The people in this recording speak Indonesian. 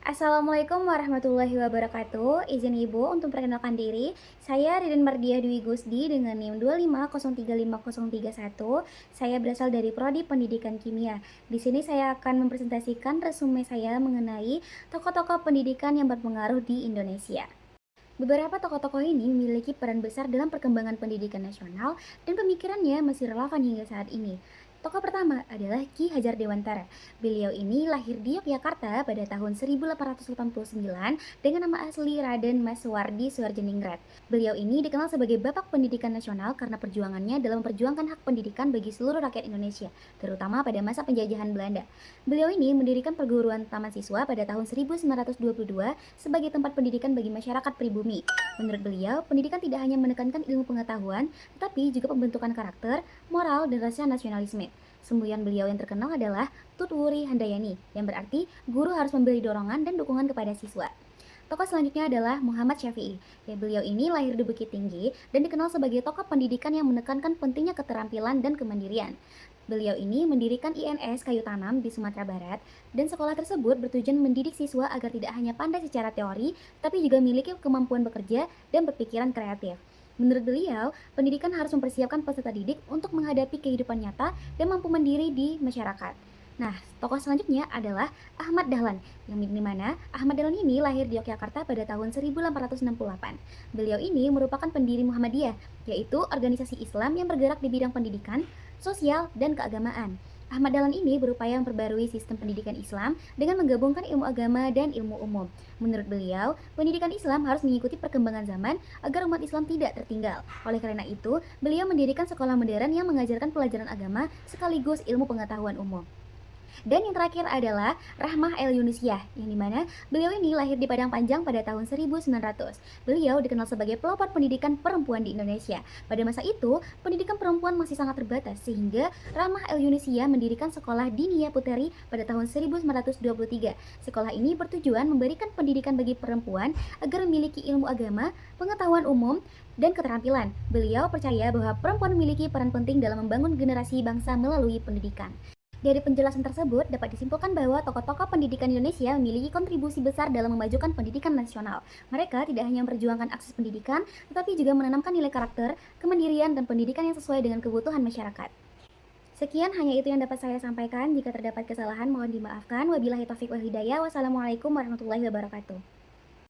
Assalamualaikum warahmatullahi wabarakatuh. Izin Ibu untuk perkenalkan diri. Saya Ririn Mardiah Dwi Gusdi dengan NIM 2503501. Saya berasal dari Prodi Pendidikan Kimia. Di sini saya akan mempresentasikan resume saya mengenai tokoh-tokoh pendidikan yang berpengaruh di Indonesia. Beberapa tokoh-tokoh ini memiliki peran besar dalam perkembangan pendidikan nasional dan pemikirannya masih relevan hingga saat ini. Tokoh pertama adalah Ki Hajar Dewantara. Beliau ini lahir di Yogyakarta pada tahun 1889 dengan nama asli Raden Mas Suwardi Suharjoningrat. Beliau ini dikenal sebagai Bapak Pendidikan Nasional karena perjuangannya dalam memperjuangkan hak pendidikan bagi seluruh rakyat Indonesia, terutama pada masa penjajahan Belanda. Beliau ini mendirikan perguruan taman siswa pada tahun 1922 sebagai tempat pendidikan bagi masyarakat pribumi. Menurut beliau, pendidikan tidak hanya menekankan ilmu pengetahuan, tetapi juga pembentukan karakter, moral, dan rasa nasionalisme. Semboyan beliau yang terkenal adalah Tut Wuri Handayani, yang berarti guru harus memberi dorongan dan dukungan kepada siswa. Tokoh selanjutnya adalah Muhammad Syafi'i. Beliau ini lahir di Bukit Tinggi dan dikenal sebagai tokoh pendidikan yang menekankan pentingnya keterampilan dan kemandirian. Beliau ini mendirikan INS Kayu Tanam di Sumatera Barat, dan sekolah tersebut bertujuan mendidik siswa agar tidak hanya pandai secara teori, tapi juga memiliki kemampuan bekerja dan berpikiran kreatif. Menurut beliau, pendidikan harus mempersiapkan peserta didik untuk menghadapi kehidupan nyata dan mampu mandiri di masyarakat. Nah, tokoh selanjutnya adalah Ahmad Dahlan, yang dimana Ahmad Dahlan ini lahir di Yogyakarta pada tahun 1868. Beliau ini merupakan pendiri Muhammadiyah, yaitu organisasi Islam yang bergerak di bidang pendidikan, sosial, dan keagamaan. Ahmad Dahlan ini berupaya memperbarui sistem pendidikan Islam dengan menggabungkan ilmu agama dan ilmu umum. Menurut beliau, pendidikan Islam harus mengikuti perkembangan zaman agar umat Islam tidak tertinggal. Oleh karena itu, beliau mendirikan sekolah modern yang mengajarkan pelajaran agama sekaligus ilmu pengetahuan umum. Dan yang terakhir adalah Rahmah El Yunusiyah, yang dimana beliau ini lahir di Padang Panjang pada tahun 1900. Beliau dikenal sebagai pelopor pendidikan perempuan di Indonesia. Pada masa itu, pendidikan perempuan masih sangat terbatas, sehingga Rahmah El Yunusiyah mendirikan sekolah Dinia Puteri pada tahun 1923. Sekolah ini bertujuan memberikan pendidikan bagi perempuan agar memiliki ilmu agama, pengetahuan umum, dan keterampilan. Beliau percaya bahwa perempuan memiliki peran penting dalam membangun generasi bangsa melalui pendidikan. Dari penjelasan tersebut, dapat disimpulkan bahwa tokoh-tokoh pendidikan Indonesia memiliki kontribusi besar dalam memajukan pendidikan nasional. Mereka tidak hanya memperjuangkan akses pendidikan, tetapi juga menanamkan nilai karakter, kemandirian, dan pendidikan yang sesuai dengan kebutuhan masyarakat. Sekian hanya itu yang dapat saya sampaikan. Jika terdapat kesalahan, mohon dimaafkan. Wabillahi taufiq wal hidayah. Wassalamualaikum warahmatullahi wabarakatuh.